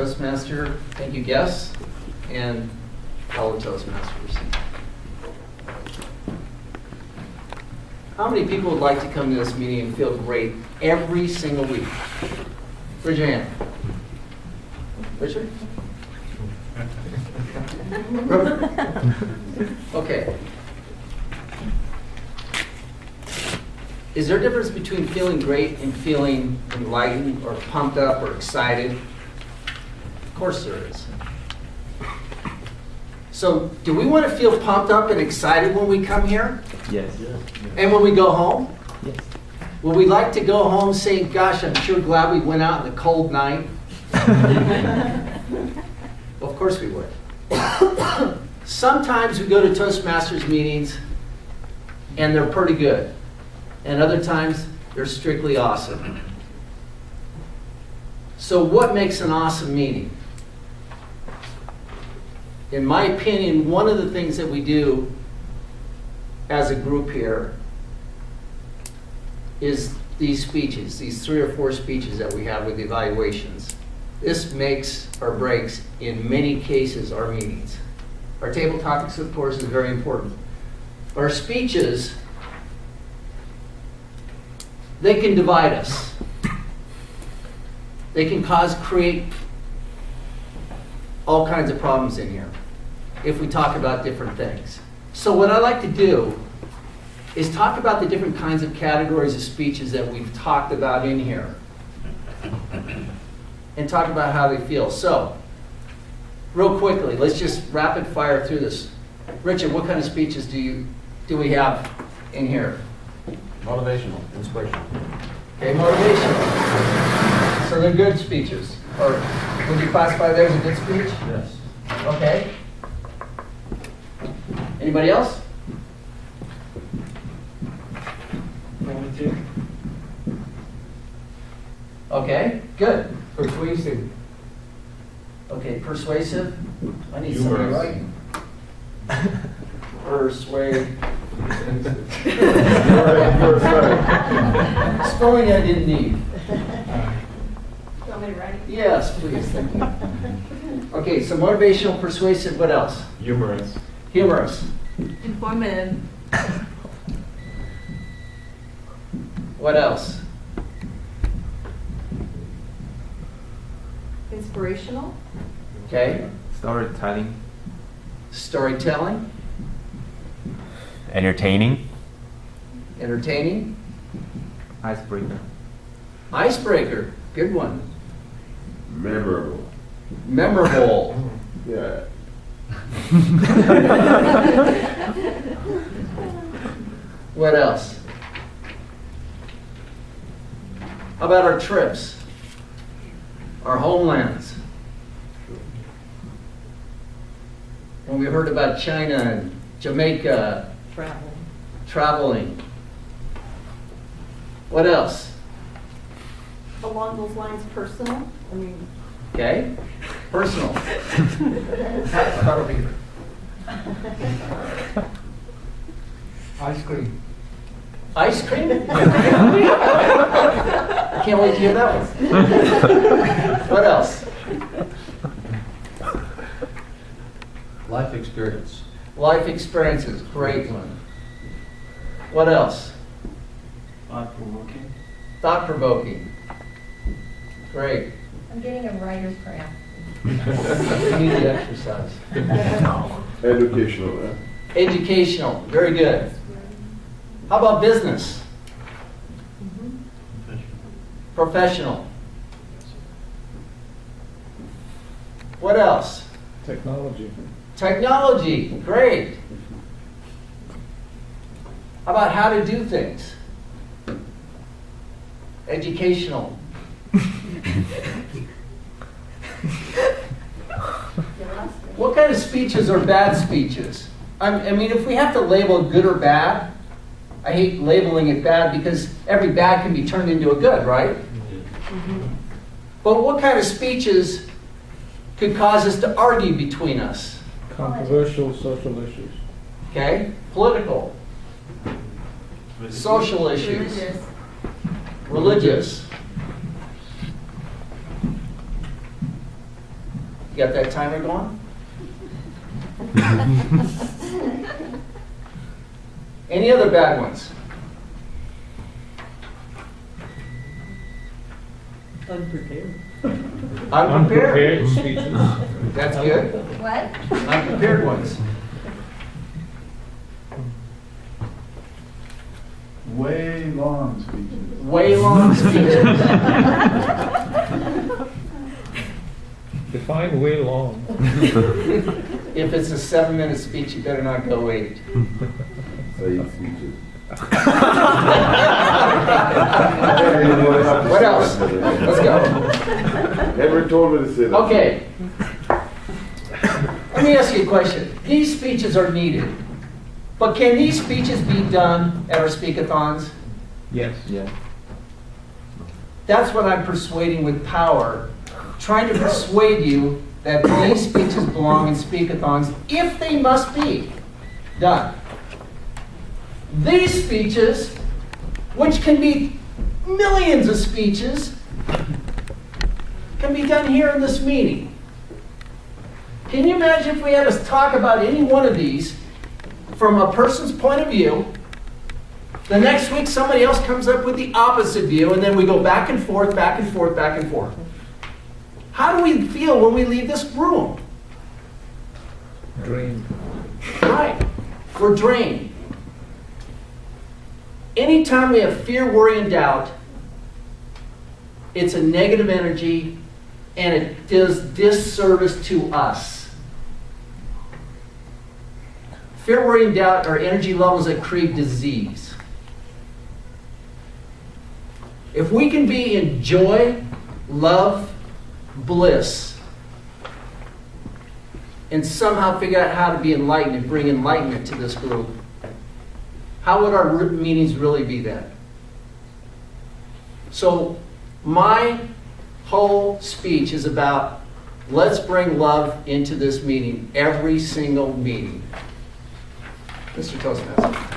Toastmaster. Thank you, guests, and fellow Toastmasters. How many people would like to come to this meeting and feel great every single week? Raise your hand. Richard? Okay. Is there a difference between feeling great and feeling enlightened or pumped up or excited? Of course there is. So, do we want to feel pumped up and excited when we come here? Yes. And when we go home? Yes. Would we like to go home saying, gosh, I'm sure glad we went out in the cold night? Well, of course we would. Sometimes we go to Toastmasters meetings and they're pretty good. And other times they're strictly awesome. So what makes an awesome meeting? In my opinion, one of the things that we do as a group here is these speeches, these 3 or 4 speeches that we have with the evaluations. This makes or breaks, in many cases, our meetings. Our table topics, of course, is very important. Our speeches, they can divide us. They can create all kinds of problems in here if we talk about different things. So what I like to do is talk about the different kinds of categories of speeches that we've talked about in here and talk about how they feel. So, real quickly, let's just rapid fire through this. Richard, what kind of speeches do we have in here? Motivational, inspirational. Okay, motivational. So they're good speeches. Or would you classify theirs as a good speech? Yes. Okay. Anybody else? Okay, good. Persuasive. Okay, persuasive. I need somebody writing. Persuade. Spelling I didn't need. You want me to write it? Yes, please. Thank you. Okay, so motivational, persuasive. What else? Humorous. Humorous. Informative. What else? Inspirational. Okay. Storytelling. Storytelling. Entertaining. Entertaining. Icebreaker. Icebreaker. Good one. Memorable. Memorable. Yeah. What else? How about our trips? Our homelands? When we heard about China and Jamaica, traveling. What else? Along those lines, personal. I mean, Okay. Personal. How over here? Ice cream. Ice cream? I can't wait to hear that one. What else? Life experience. Life experiences. Great one. What else? Thought-provoking. Thought-provoking. Great. I'm getting a writer's cramp. You need the exercise. Educational. Educational. Very good. How about business? Professional. What else? Technology. Technology. Great. How about how to do things? Educational. What kind of speeches are bad speeches? I mean, if we have to label good or bad, I hate labeling it bad because every bad can be turned into a good, right? But what kind of speeches could cause us to argue between us? Controversial social issues. Okay? Political. Social issues. Religious. Religious. You got that timer going? Any other bad ones? Unprepared. Unprepared. speeches. That's good. What? Unprepared ones. Way long speeches. Way long speeches. Define way long. If it's a 7-minute speech, you better not go 8. Say speeches. What else? Let's go. Never told me to say that. Okay. Let me ask you a question. These speeches are needed, but can these speeches be done at our speakathons? Yes. Yeah. That's what I'm persuading with power, trying to persuade you that these speeches belong in speakathons if they must be done. These speeches, which can be millions of speeches, can be done here in this meeting. Can you imagine if we had to talk about any one of these from a person's point of view, the next week somebody else comes up with the opposite view, and then we go back and forth, back and forth, back and forth? How do we feel when we leave this room? Drained. Right. We're drained. Anytime we have fear, worry, and doubt, it's a negative energy and it does disservice to us. Fear, worry, and doubt are energy levels that create disease. If we can be in joy, love, bliss, and somehow figure out how to be enlightened and bring enlightenment to this group, how would our meetings really be then? So my whole speech is about let's bring love into this meeting, every single meeting. Mr. Toastmaster.